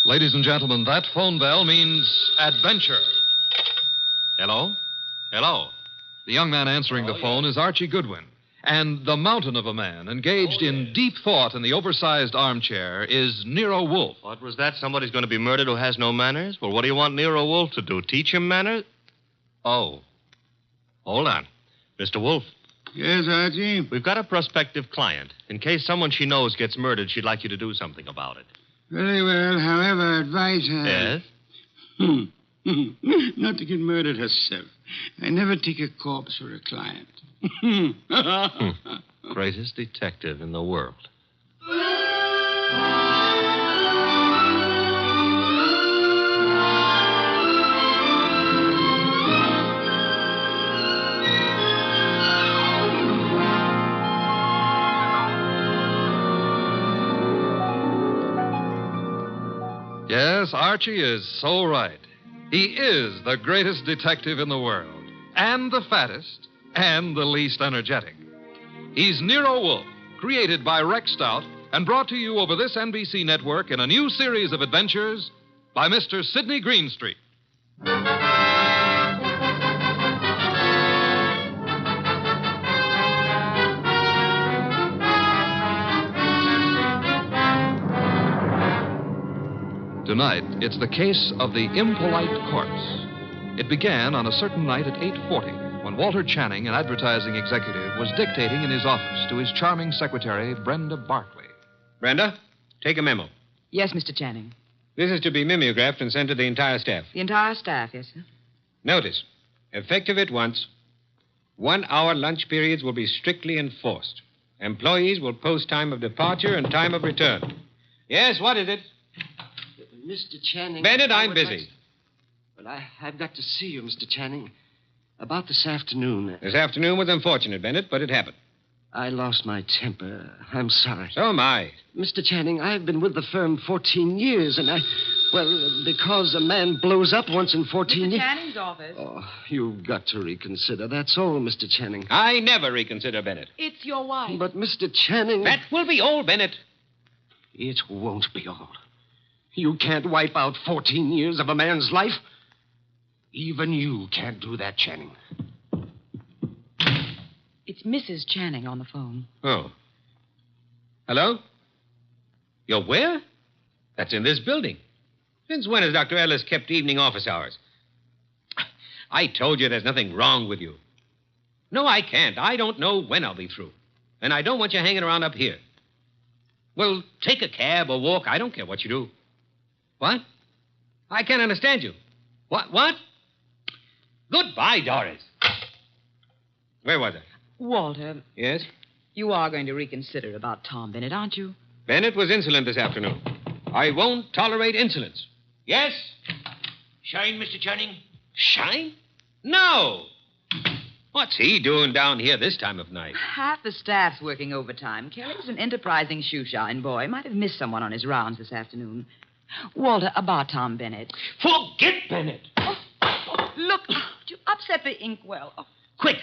Ladies and gentlemen, that phone bell means adventure. Hello? Hello. The young man answering the phone is Archie Goodwin. And the mountain of a man engaged in deep thought in the oversized armchair is Nero Wolfe. What was that? Somebody's going to be murdered who has no manners? Well, what do you want Nero Wolfe to do? Teach him manners? Oh. Hold on. Mr. Wolfe. Yes, Archie? We've got a prospective client. In case someone she knows gets murdered, she'd like you to do something about it. Very well. However, advise her. Yes? Not to get murdered herself. I never take a corpse for a client. Greatest detective in the world. Yes, Archie is so right. He is the greatest detective in the world, and the fattest, and the least energetic. He's Nero Wolfe, created by Rex Stout and brought to you over this NBC network in a new series of adventures by Mr. Sidney Greenstreet. Tonight, it's the case of the impolite corpse. It began on a certain night at 8:40 when Walter Channing, an advertising executive, was dictating in his office to his charming secretary, Brenda Barkley. Brenda, take a memo. Yes, Mr. Channing. This is to be mimeographed and sent to the entire staff. The entire staff, yes, sir. Notice, effective at once, 1 hour lunch periods will be strictly enforced. Employees will post time of departure and time of return. Yes, what is it? Mr. Channing. Bennett, I'm busy. Well, I've got to see you, Mr. Channing. About this afternoon. This afternoon was unfortunate, Bennett, but it happened. I lost my temper. I'm sorry. So am I. Mr. Channing, I've been with the firm 14 years, and because a man blows up once in 14 years... Mr. Channing's office. Oh, you've got to reconsider. That's all, Mr. Channing. I never reconsider, Bennett. It's your wife. But, Mr. Channing... That will be all, Bennett. It won't be all. You can't wipe out 14 years of a man's life. Even you can't do that, Channing. It's Mrs. Channing on the phone. Oh. Hello? You're where? That's in this building. Since when has Dr. Ellis kept evening office hours? I told you there's nothing wrong with you. No, I can't. I don't know when I'll be through. And I don't want you hanging around up here. Well, take a cab or walk. I don't care what you do. What? I can't understand you. What? Goodbye, Doris. Where was I? Walter. Yes? You are going to reconsider about Tom Bennett, aren't you? Bennett was insolent this afternoon. I won't tolerate insolence. Yes? Shine, Mr. Channing? Shine? No. What's he doing down here this time of night? Half the staff's working overtime. Kelly's an enterprising shoeshine boy. Might have missed someone on his rounds this afternoon. Walter, about Tom Bennett. Forget Bennett. Look, you upset the inkwell. Oh. Quick,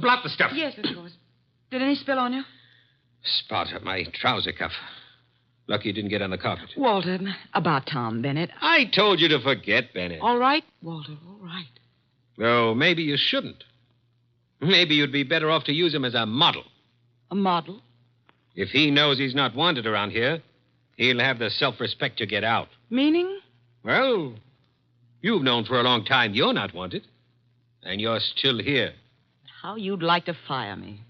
blot the stuff. Yes, of course. Did any spill on you? Spot at my trouser cuff. Lucky you didn't get on the carpet. Walter, about Tom Bennett. I told you to forget Bennett. All right, Walter, all right. Though maybe you shouldn't. Maybe you'd be better off to use him as a model. A model? If he knows he's not wanted around here, he'll have the self-respect to get out. Meaning? Well, you've known for a long time you're not wanted. And you're still here. How you'd like to fire me.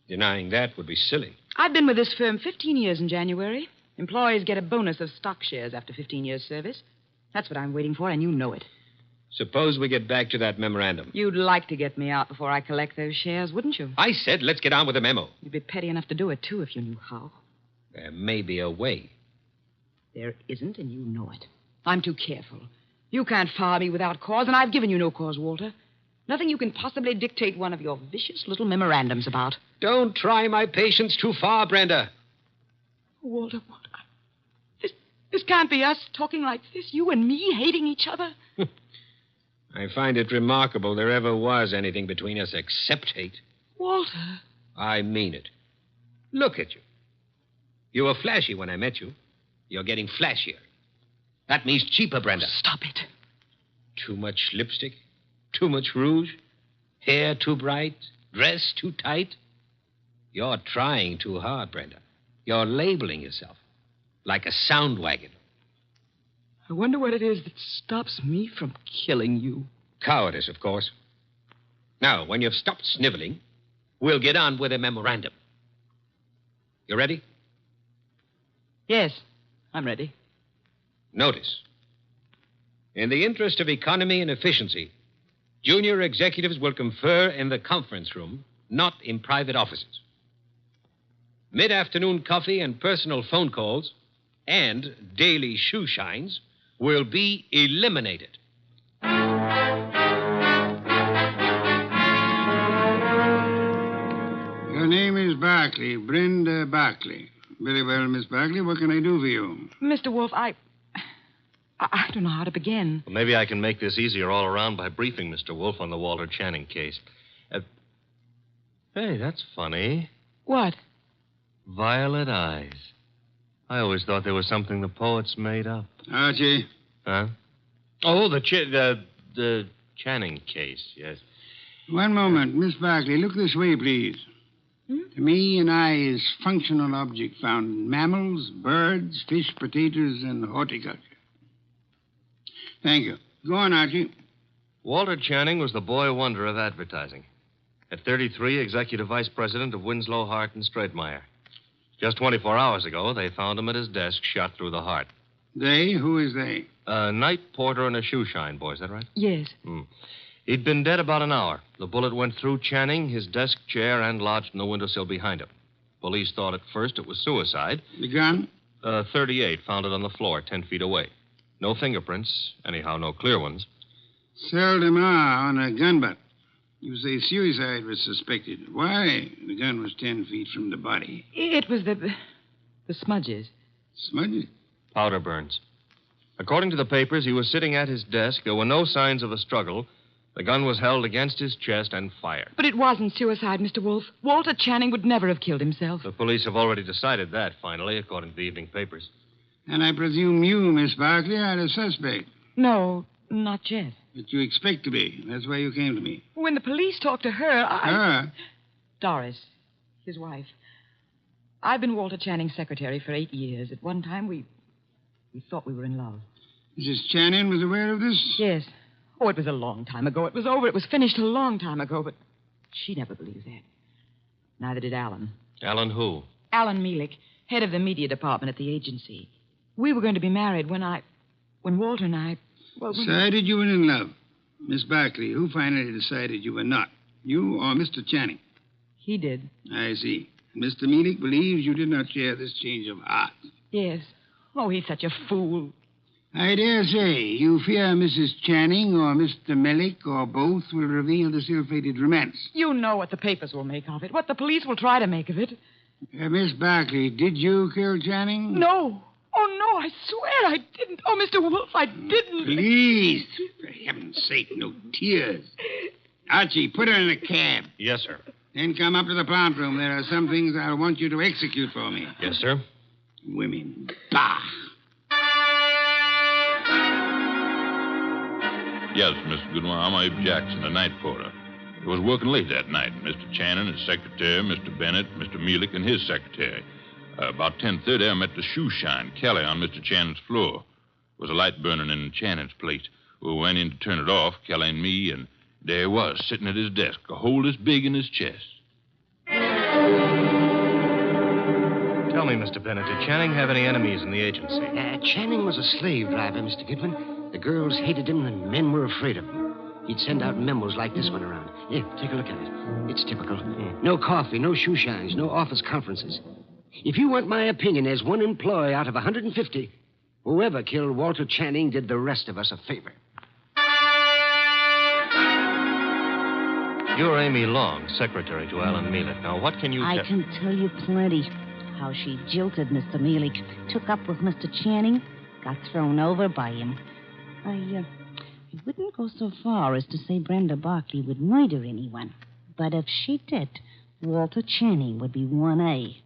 Denying that would be silly. I've been with this firm 15 years in January. Employees get a bonus of stock shares after 15 years' service. That's what I'm waiting for, and you know it. Suppose we get back to that memorandum. You'd like to get me out before I collect those shares, wouldn't you? I said let's get on with the memo. You'd be petty enough to do it, too, if you knew how. There may be a way. There isn't, and you know it. I'm too careful. You can't fire me without cause, and I've given you no cause, Walter. Nothing you can possibly dictate one of your vicious little memorandums about. Don't try my patience too far, Brenda. Walter, what? This can't be us talking like this, you and me hating each other. I find it remarkable there ever was anything between us except hate. Walter. I mean it. Look at you. You were flashy when I met you. You're getting flashier. That means cheaper, Brenda. Stop it. Too much lipstick? Too much rouge? Hair too bright? Dress too tight? You're trying too hard, Brenda. You're labeling yourself like a sound wagon. I wonder what it is that stops me from killing you. Cowardice, of course. Now, when you've stopped sniveling, we'll get on with a memorandum. You ready? Yes, I'm ready. Notice. In the interest of economy and efficiency, junior executives will confer in the conference room, not in private offices. Mid-afternoon coffee and personal phone calls and daily shoe shines will be eliminated. Your name is Barkley, Brenda Barkley. Very well, Miss Barkley. What can I do for you? Mr. Wolf, I don't know how to begin. Well, maybe I can make this easier all around by briefing Mr. Wolf on the Walter Channing case. Hey, that's funny. What? Violet eyes. I always thought they were something the poets made up. Archie. Huh? Oh, the Channing case, yes. One moment. Miss Barkley, look this way, please. To me, an eye is functional object found in mammals, birds, fish, potatoes, and horticulture. Thank you. Go on, Archie. Walter Channing was the boy wonder of advertising. At 33, executive vice president of Winslow, Hart, and Straightmeyer. Just 24 hours ago, they found him at his desk, shot through the heart. They? Who is they? A night porter and a shoe shine boy, is that right? Yes. He'd been dead about an hour. The bullet went through Channing, his desk chair, and lodged in the windowsill behind him. Police thought at first it was suicide. The gun? 38, found it on the floor, 10 feet away. No fingerprints, anyhow, no clear ones. Seldom are on a gun butt. You say suicide was suspected. Why? The gun was 10 feet from the body. It was the smudges. Smudges? Powder burns. According to the papers, he was sitting at his desk. There were no signs of a struggle. The gun was held against his chest and fired. But it wasn't suicide, Mr. Wolf. Walter Channing would never have killed himself. The police have already decided that, finally, according to the evening papers. And I presume you, Miss Barkley, are the suspect. No, not yet. But you expect to be. That's why you came to me. When the police talked to her, Her? Doris, his wife. I've been Walter Channing's secretary for 8 years. At one time, we thought we were in love. Mrs. Channing was aware of this? Yes. Oh, it was a long time ago. It was over. It was finished a long time ago, but she never believed that. Neither did Alan. Alan who? Alan Mielik, head of the media department at the agency. We were going to be married when Walter and I... Well, Decided you were in love. Miss Barkley, who finally decided you were not? You or Mr. Channing? He did. I see. Mr. Mielik believes you did not share this change of heart. Yes. Oh, he's such a fool. I dare say you fear Mrs. Channing or Mr. Mielik or both will reveal this ill-fated romance. You know what the papers will make of it, what the police will try to make of it. Miss Barkley, did you kill Channing? No. Oh, no, I swear I didn't. Oh, Mr. Wolf, I didn't. Please, for heaven's sake, no tears. Archie, put her in a cab. Yes, sir. Then come up to the plant room. There are some things I'll want you to execute for me. Yes, sir. Women. Bah! Yes, Mr. Goodwin, I'm Abe Jackson, the night porter. I was working late that night. Mr. Channing, his secretary, Mr. Bennett, Mr. Mielik, and his secretary. About 10:30, I met the shoe shine, Kelly, on Mr. Channing's floor. There was a light burning in Channing's place. We went in to turn it off, Kelly and me, and there he was, sitting at his desk, a hole this big in his chest. Tell me, Mr. Bennett, did Channing have any enemies in the agency? Channing was a slave driver, Mr. Goodwin. The girls hated him and men were afraid of him. He'd send out memos like this one around. Here, take a look at it. It's typical. No coffee, no shoe shines, no office conferences. If you want my opinion, as one employee out of 150, whoever killed Walter Channing did the rest of us a favor. You're Amy Long, secretary to Alan Mielik. Now, what can you I can tell you plenty. How she jilted Mr. Mielik, took up with Mr. Channing, got thrown over by him. I wouldn't go so far as to say Brenda Barkley would murder anyone. But if she did, Walter Channing would be 1A.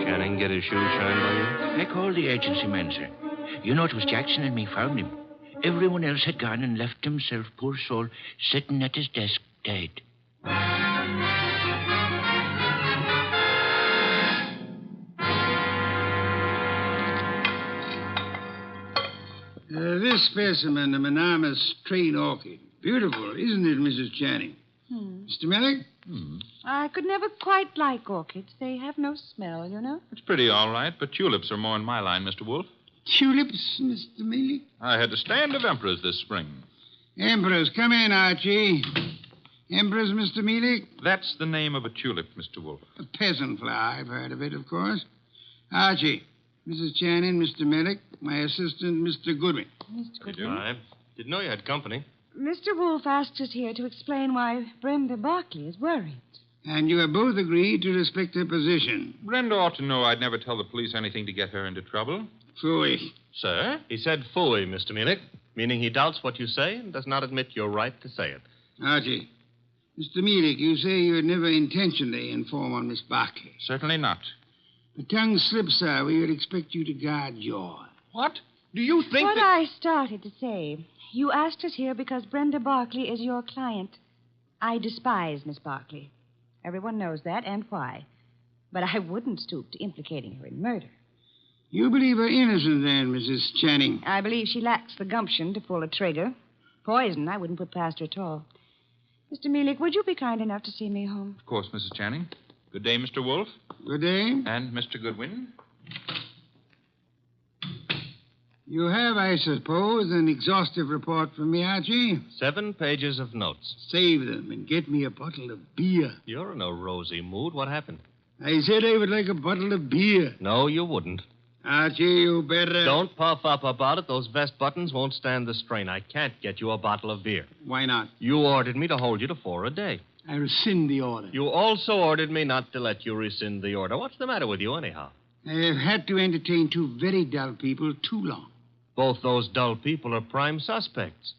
Channing didn't get his shoes shined by you? I called the agency man, sir. You know, it was Jackson and me found him. Everyone else had gone and left himself, poor soul, sitting at his desk, dead. This specimen, the monogamous train orchid. Beautiful, isn't it, Mrs. Channing? Mr. Millick? I could never quite like orchids. They have no smell, you know. It's pretty all right, but tulips are more in my line, Mr. Wolf. Tulips, Mr. Millick? I had a stand of emperors this spring. Emperors, come in, Archie. Emperors, Mr. Millick? That's the name of a tulip, Mr. Wolf. A peasant flower. I've heard of it, of course. Archie, Mrs. Channing, Mr. Millick, my assistant, Mr. Goodwin. Mr. Goodwin. I didn't know you had company. Mr. Wolf asked us here to explain why Brenda Barkley is worried. And you have both agreed to respect her position. Brenda ought to know I'd never tell the police anything to get her into trouble. Phooey. Sir? He said phooey, Mr. Munich, meaning he doubts what you say and does not admit your right to say it. Archie, Mr. Millick, you say you had never intentionally informed on Miss Barkley. Certainly not. The tongue slips, sir. We would expect you to guard your. What? Do you think What that... I started to say. You asked us here because Brenda Barkley is your client. I despise Miss Barkley. Everyone knows that, and why. But I wouldn't stoop to implicating her in murder. You believe her innocent, then, Mrs. Channing? I believe she lacks the gumption to pull a trigger. Poison, I wouldn't put past her at all. Mr. Mealy, would you be kind enough to see me home? Of course, Mrs. Channing. Good day, Mr. Wolf. Good day. And Mr. Goodwin. You have, I suppose, an exhaustive report from me, Archie? 7 pages of notes. Save them and get me a bottle of beer. You're in a rosy mood. What happened? I said I would like a bottle of beer. No, you wouldn't. Archie, you better... Don't puff up about it. Those vest buttons won't stand the strain. I can't get you a bottle of beer. Why not? You ordered me to hold you to 4 a day. I rescind the order. You also ordered me not to let you rescind the order. What's the matter with you, anyhow? I have had to entertain 2 very dull people too long. Both those dull people are prime suspects.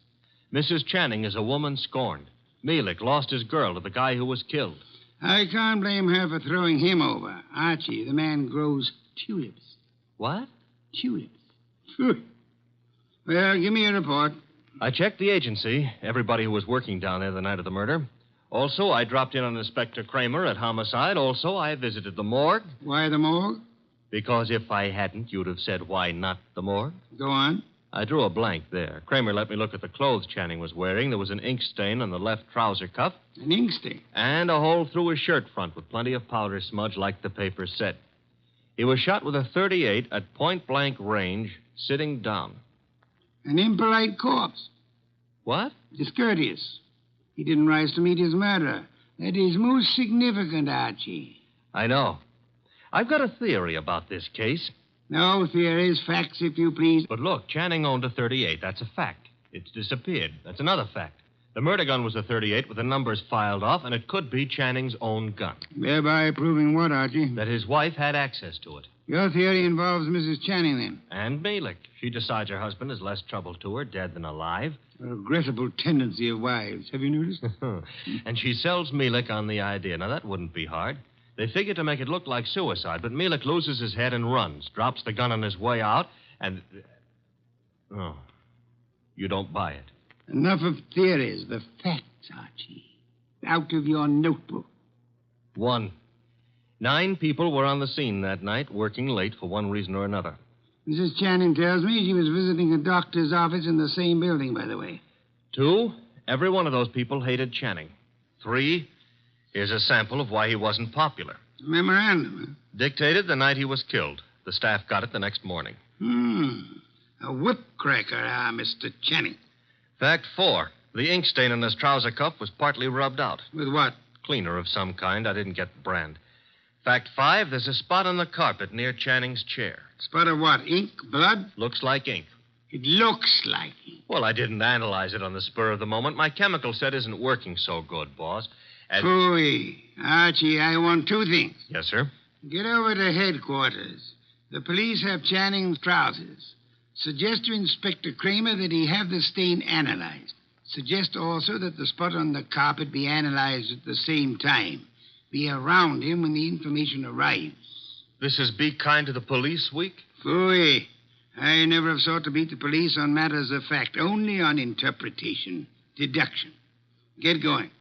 Mrs. Channing is a woman scorned. Mealick lost his girl to the guy who was killed. I can't blame her for throwing him over. Archie, the man grows tulips. What? Tulips. Phew. Well, give me a report. I checked the agency, everybody who was working down there the night of the murder. Also, I dropped in on Inspector Kramer at homicide. Also, I visited the morgue. Why the morgue? Because if I hadn't, you'd have said, why not the morgue? Go on. I drew a blank there. Kramer let me look at the clothes Channing was wearing. There was an ink stain on the left trouser cuff. An ink stain? And a hole through his shirt front with plenty of powder smudge like the paper said. He was shot with a .38 at point-blank range, sitting down. An impolite corpse. What? Discourteous. He didn't rise to meet his murderer. That is most significant, Archie. I know. I've got a theory about this case. No theories, facts, if you please. But look, Channing owned a .38. That's a fact. It's disappeared. That's another fact. The murder gun was a .38 with the numbers filed off, and it could be Channing's own gun. Thereby proving what, Archie? That his wife had access to it. Your theory involves Mrs. Channing, then? And Mealick. She decides her husband is less trouble to her, dead than alive. A regrettable tendency of wives. Have you noticed? And she sells Mealick on the idea. Now, that wouldn't be hard. They figure to make it look like suicide, but Mealick loses his head and runs, drops the gun on his way out, and... Oh, you don't buy it. Enough of theories. The facts, Archie. Out of your notebook. 1. 9 people were on the scene that night, working late for one reason or another. Mrs. Channing tells me she was visiting a doctor's office in the same building, by the way. 2. Every one of those people hated Channing. 3. Here's a sample of why he wasn't popular. Memorandum. Dictated the night he was killed. The staff got it the next morning. A whip cracker, Mr. Channing. Fact 4. The ink stain on his trouser cuff was partly rubbed out. With what? Cleaner of some kind. I didn't get the brand. Fact 5. There's a spot on the carpet near Channing's chair. Spot of what? Ink? Blood? Looks like ink. It looks like ink. Well, I didn't analyze it on the spur of the moment. My chemical set isn't working so good, boss. Phooey. Archie, I want 2 things. Yes, sir? Get over to headquarters. The police have Channing's trousers. Suggest to Inspector Kramer that he have the stain analyzed. Suggest also that the spot on the carpet be analyzed at the same time. Be around him when the information arrives. This is Be Kind to the Police Week? Phooey. I never have sought to beat the police on matters of fact, only on interpretation, deduction. Get going.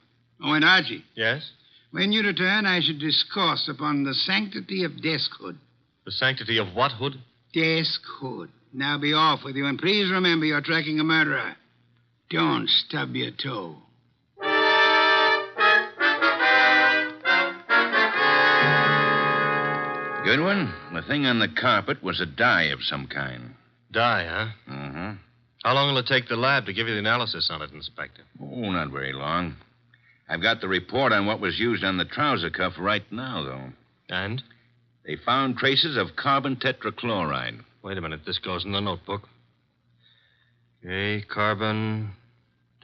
Oh, and Archie. Yes? When you return, I should discourse upon the sanctity of deskhood. The sanctity of what hood? Deskhood. Now be off with you, and please remember you're tracking a murderer. Don't stub your toe. Goodwin, the thing on the carpet was a dye of some kind. Dye, huh? Mm-hmm. How long will it take the lab to give you the analysis on it, Inspector? Oh, not very long. I've got the report on what was used on the trouser cuff right now, though. And? They found traces of carbon tetrachloride. Wait a minute. This goes in the notebook. Okay, carbon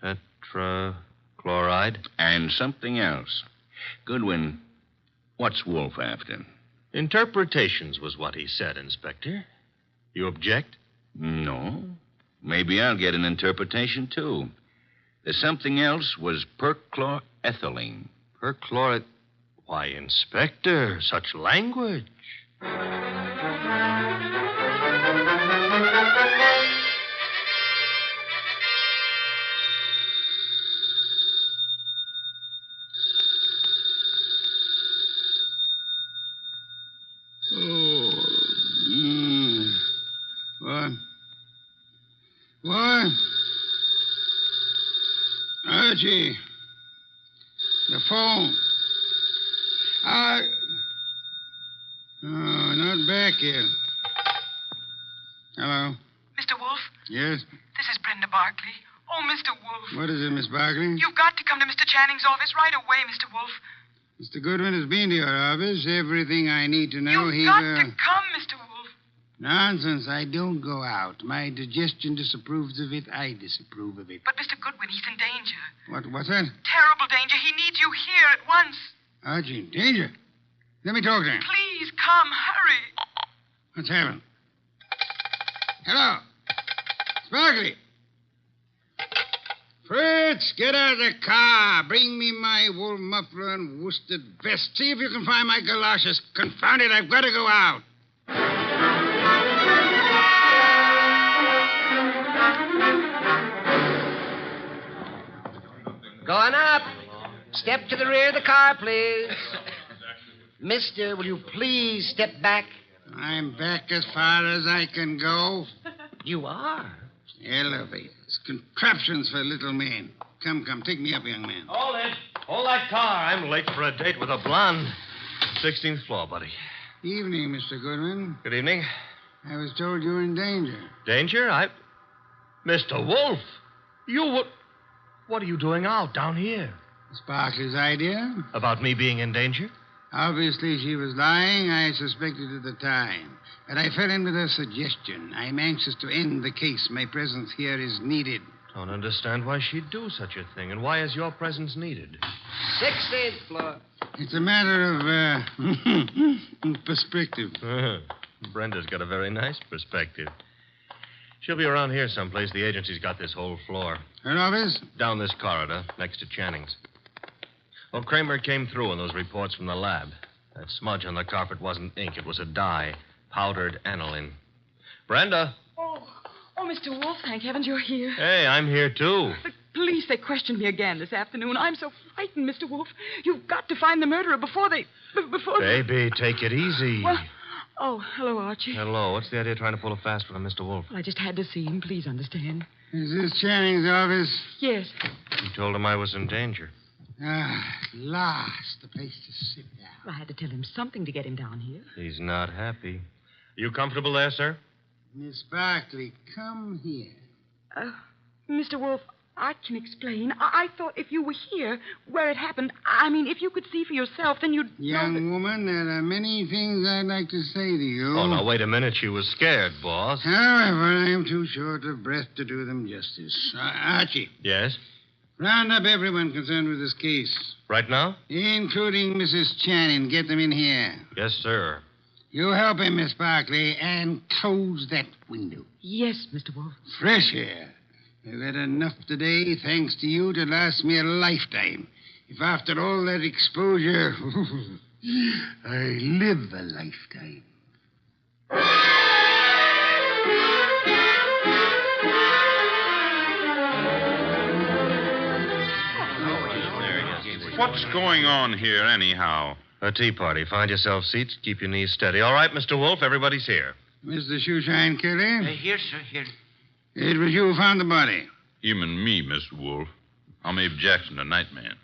tetrachloride. And something else. Goodwin, what's Wolf after? Interpretations was what he said, Inspector. You object? No. Maybe I'll get an interpretation, too. The something else was perchlorethylene. Perchloreth... Why, Inspector, such language. What? Archie. The phone. Oh, not back yet. Hello? Mr. Wolf? Yes? This is Brenda Barkley. Oh, Mr. Wolf. What is it, Miss Barkley? You've got to come to Mr. Channing's office right away, Mr. Wolf. Mr. Goodwin has been to your office. Everything I need to know. You've got to come, Mr. Wolf. Nonsense. I don't go out. My digestion disapproves of it. I disapprove of it. But, Mr. Goodwin, he's in danger. What's that? Terrible danger. He needs you here at once. Archie, danger? Let me talk to him. Please come. Hurry. What's happened? Hello. Sparkly. Fritz, get out of the car. Bring me my wool muffler and worsted vest. See if you can find my galoshes. Confound it, I've got to go out. Going up. Step to the rear of the car, please. Mister, will you please step back? I'm back as far as I can go. You are? Elevators, contraptions for little men. Come, take me up, young man. Hold it. Hold that car. I'm late for a date with a blonde. 16th floor, buddy. Evening, Mr. Goodwin. Good evening. I was told you were in danger. Danger? Mr. Wolf, what are you doing out down here? Sparkley's idea. About me being in danger? Obviously, she was lying. I suspected at the time. But I fell in with her suggestion. I'm anxious to end the case. My presence here is needed. Don't understand why she'd do such a thing. And why is your presence needed? 16th floor. It's a matter of, perspective. Brenda's got a very nice perspective. She'll be around here someplace. The agency's got this whole floor. Her office? Down this corridor, next to Channing's. Well, Kramer came through on those reports from the lab. That smudge on the carpet wasn't ink. It was a dye. Powdered aniline. Brenda. Oh, Mr. Wolf, thank heavens you're here. Hey, I'm here, too. The police, they questioned me again this afternoon. I'm so frightened, Mr. Wolf. You've got to find the murderer before they... Baby, take it easy. Well, hello, Archie. Hello. What's the idea of trying to pull a fast one on Mr. Wolf? Well, I just had to see him. Please understand. Is this Channing's office? Yes. You told him I was in danger. At last, the place to sit down. Well, I had to tell him something to get him down here. He's not happy. You comfortable there, sir? Miss Barkley, come here. Mr. Wolf, I can explain. I thought if you were here, where it happened, I mean, if you could see for yourself, then you'd Young woman, there are many things I'd like to say to you. Oh, now, wait a minute. She was scared, boss. However, I am too short of breath to do them justice. Archie. Yes? Round up everyone concerned with this case. Right now? Including Mrs. Channing. Get them in here. Yes, sir. You help him, Miss Barkley, and close that window. Yes, Mr. Wolf. Fresh air. I've had enough today, thanks to you, to last me a lifetime. If after all that exposure, I live a lifetime. What's going on here, anyhow? A tea party. Find yourself seats. Keep your knees steady. All right, Mr. Wolf, everybody's here. Mr. Shoeshine Kelly? Here, sir, here. It was you who found the body. Him and me, Mr. Wolf. I'm Abe Jackson, the night man.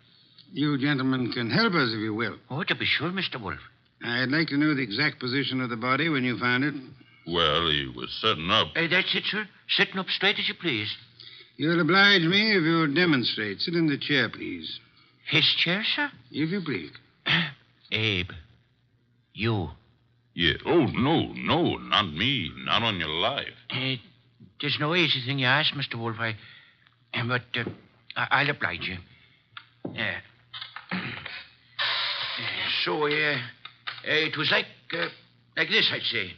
You gentlemen can help us if you will. Oh, to be sure, Mr. Wolf. I'd like to know the exact position of the body when you found it. Well, he was setting up. That's it, sir. Sitting up straight as you please. You'll oblige me if you'll demonstrate. Sit in the chair, please. His chair, sir? If you please. Abe, you. Yeah. Oh, no, not me. Not on your life. There's no easy thing you ask, Mr. Wolf. I'll oblige you. It was like this, I'd say.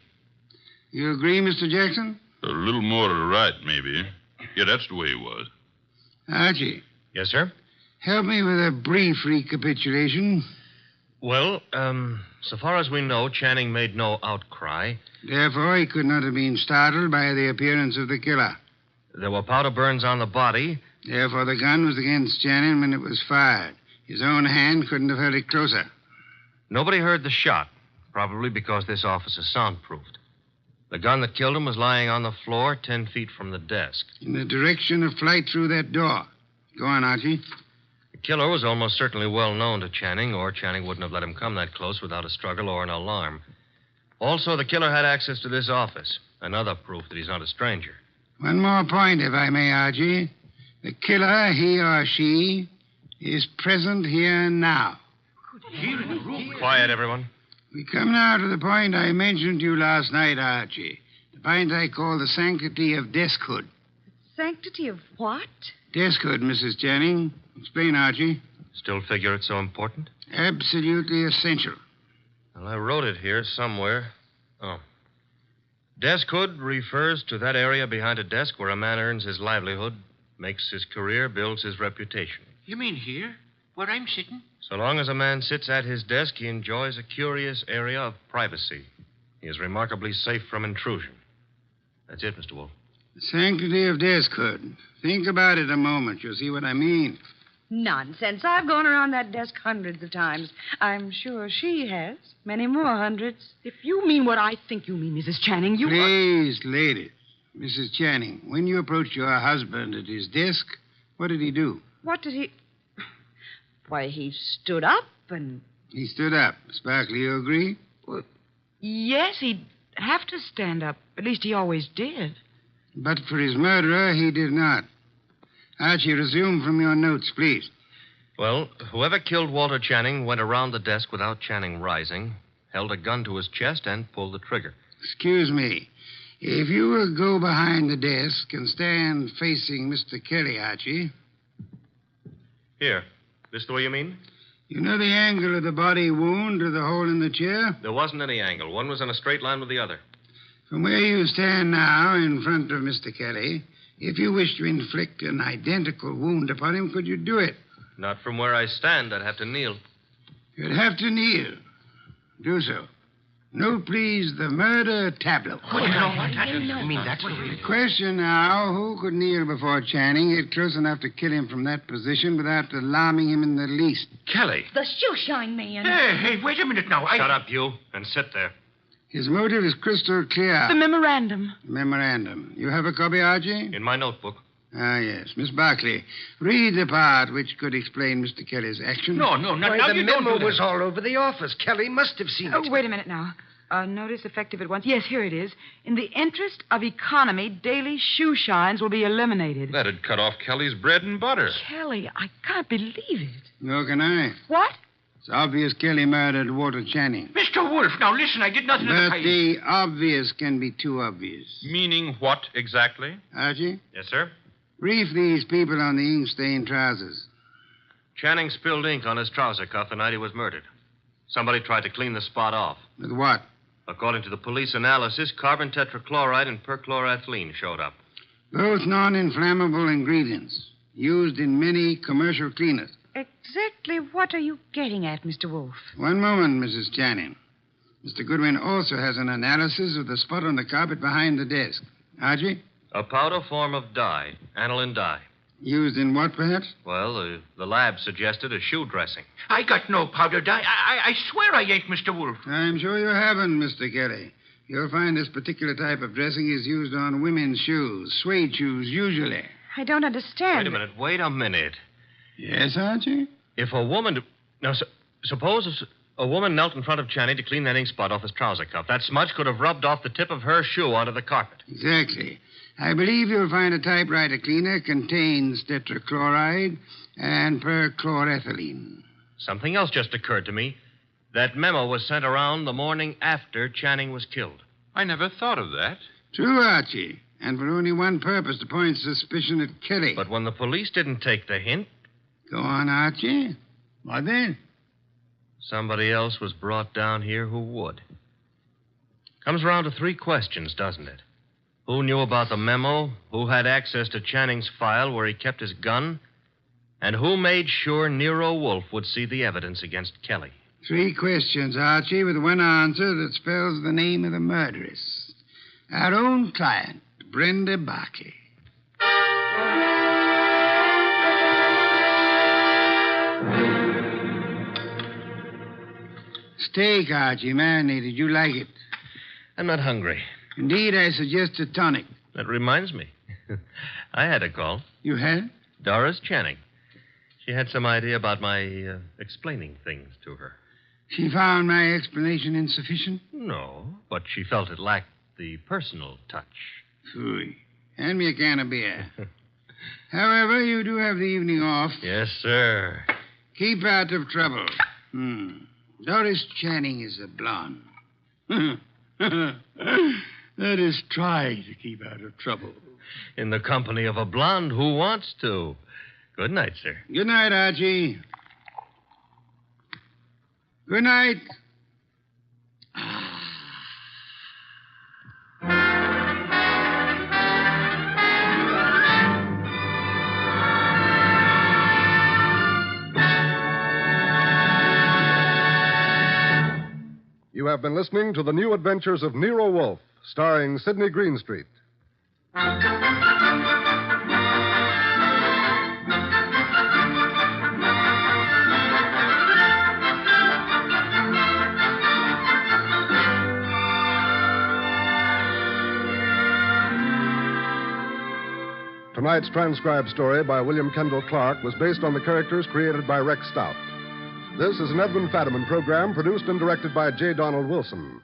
You agree, Mr. Jackson? A little more to the right, maybe. Yeah, that's the way it was. Archie, Yes, sir? help me with a brief recapitulation. Well, so far as we know, Channing made no outcry. Therefore, he could not have been startled by the appearance of the killer. There were powder burns on the body. Therefore, the gun was against Channing when it was fired. His own hand couldn't have held it closer. Nobody heard the shot, probably because this office is soundproofed. The gun that killed him was lying on the floor 10 feet from the desk. In the direction of flight through that door. Go on, Archie. The killer was almost certainly well known to Channing, or Channing wouldn't have let him come that close without a struggle or an alarm. Also, the killer had access to this office, another proof that he's not a stranger. One more point, if I may, Archie. The killer, he or she, is present here now. Here in the room. Quiet, everyone. We come now to the point I mentioned to you last night, Archie. The point I call the sanctity of deskhood. Sanctity of what? Deskhood, Mrs. Channing. Explain, Archie. Still figure it's so important? Absolutely essential. Well, I wrote it here somewhere. Oh. Deskhood refers to that area behind a desk where a man earns his livelihood, makes his career, builds his reputation. You mean here, where I'm sitting? So long as a man sits at his desk, he enjoys a curious area of privacy. He is remarkably safe from intrusion. That's it, Mr. Wolf. The sanctity of deskhood. Think about it a moment. You'll see what I mean. Nonsense. I've gone around that desk hundreds of times. I'm sure she has. Many more hundreds. If you mean what I think you mean, Mrs. Channing, you... Please, ladies. Mrs. Channing, when you approached your husband at his desk, what did he do? What did he... Why, he stood up and... He stood up. Sparkley, you agree? Well, yes, he'd have to stand up. At least he always did. But for his murderer, he did not. Archie, resume from your notes, please. Well, whoever killed Walter Channing went around the desk without Channing rising, held a gun to his chest, and pulled the trigger. Excuse me. If you will go behind the desk and stand facing Mr. Kelly, Archie. Here. This the way you mean? You know the angle of the body wound to the hole in the chair? There wasn't any angle. One was in a straight line with the other. From where you stand now in front of Mr. Kelly, if you wish to inflict an identical wound upon him, could you do it? Not from where I stand. I'd have to kneel. You'd have to kneel. Do so. Note, please, the murder tableau. You mean that's what The question now, who could kneel before Channing, get close enough to kill him from that position without alarming him in the least? Kelly. The shoeshine man. Hey, wait a minute now. Shut up, you, and sit there. His motive is crystal clear. The memorandum. Memorandum. You have a copy, Archie? In my notebook. Ah, yes. Miss Barclay, read the part which could explain Mr. Kelly's action. No, not now. the You don't memo do that. was all over the office. Kelly must have seen Oh, it. wait a minute now. Notice effective at once. Yes, here it is. In the interest of economy, daily shoe shines will be eliminated. That'd cut off Kelly's bread and butter. Kelly, I can't believe it. Nor can I. What? It's obvious Kelly murdered Walter Channing. Mr. Wolf, now listen, I did nothing of the But kind. the obvious can be too obvious. Meaning what exactly? Archie, Yes, sir? brief these people on the ink-stained trousers. Channing spilled ink on his trouser cuff the night he was murdered. Somebody tried to clean the spot off. With what? According to the police analysis, carbon tetrachloride and perchloroethylene showed up. Both non-inflammable ingredients used in many commercial cleaners. Exactly what are you getting at, Mr. Wolf? One moment, Mrs. Channing. Mr. Goodwin also has an analysis of the spot on the carpet behind the desk. Archie? A powder form of dye, aniline dye. Used in what, perhaps? Well, the lab suggested a shoe dressing. I got no powder dye. I swear I ain't, Mr. Wolf. I'm sure you haven't, Mr. Kelly. You'll find this particular type of dressing is used on women's shoes, suede shoes, usually. I don't understand. Wait a minute. Yes, Archie? If a woman... Now, suppose a woman knelt in front of Channing to clean that ink spot off his trouser cuff. That smudge could have rubbed off the tip of her shoe onto the carpet. Exactly. I believe you'll find a typewriter cleaner contains tetrachloride and perchlorethylene. Something else just occurred to me. That memo was sent around the morning after Channing was killed. I never thought of that. True, Archie. And for only one purpose, to point suspicion at Kelly. But when the police didn't take the hint... Go on, Archie. What then? Somebody else was brought down here who would. Comes around to 3 questions, doesn't it? Who knew about the memo? Who had access to Channing's file where he kept his gun? And who made sure Nero Wolfe would see the evidence against Kelly? 3 questions, Archie, with one answer that spells the name of the murderess. Our own client, Brenda Barkley. Steak, Archie, marinated. You like it? I'm not hungry. Indeed, I suggest a tonic. That reminds me. I had a call. You had? Doris Channing. She had some idea about my explaining things to her. She found my explanation insufficient? No, but she felt it lacked the personal touch. Phooey. Hand me a can of beer. However, you do have the evening off. Yes, sir. Keep out of trouble. Doris Channing is a blonde. That is, try to keep out of trouble. In the company of a blonde who wants to. Good night, sir. Good night, Archie. Good night. You have been listening to The New Adventures of Nero Wolfe, starring Sidney Greenstreet. Tonight's transcribed story by William Kendall Clark was based on the characters created by Rex Stout. This is an Edwin Fadiman program produced and directed by J. Donald Wilson.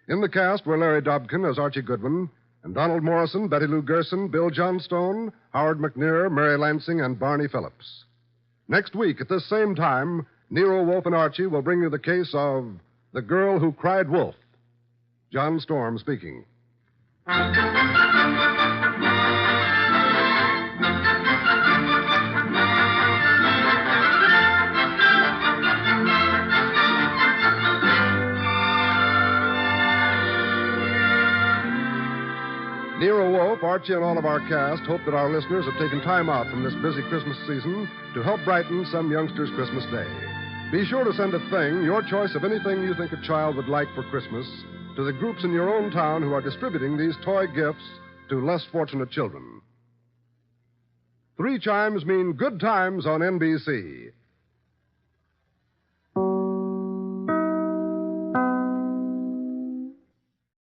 In the cast were Larry Dobkin as Archie Goodwin, and Donald Morrison, Betty Lou Gerson, Bill Johnstone, Howard McNear, Mary Lansing, and Barney Phillips. Next week at this same time, Nero Wolfe and Archie will bring you the case of The Girl Who Cried Wolf. John Storm speaking. Nero Wolfe, Archie, and all of our cast hope that our listeners have taken time out from this busy Christmas season to help brighten some youngster's Christmas day. Be sure to send a thing, your choice of anything you think a child would like for Christmas, to the groups in your own town who are distributing these toy gifts to less fortunate children. 3 chimes mean good times on NBC.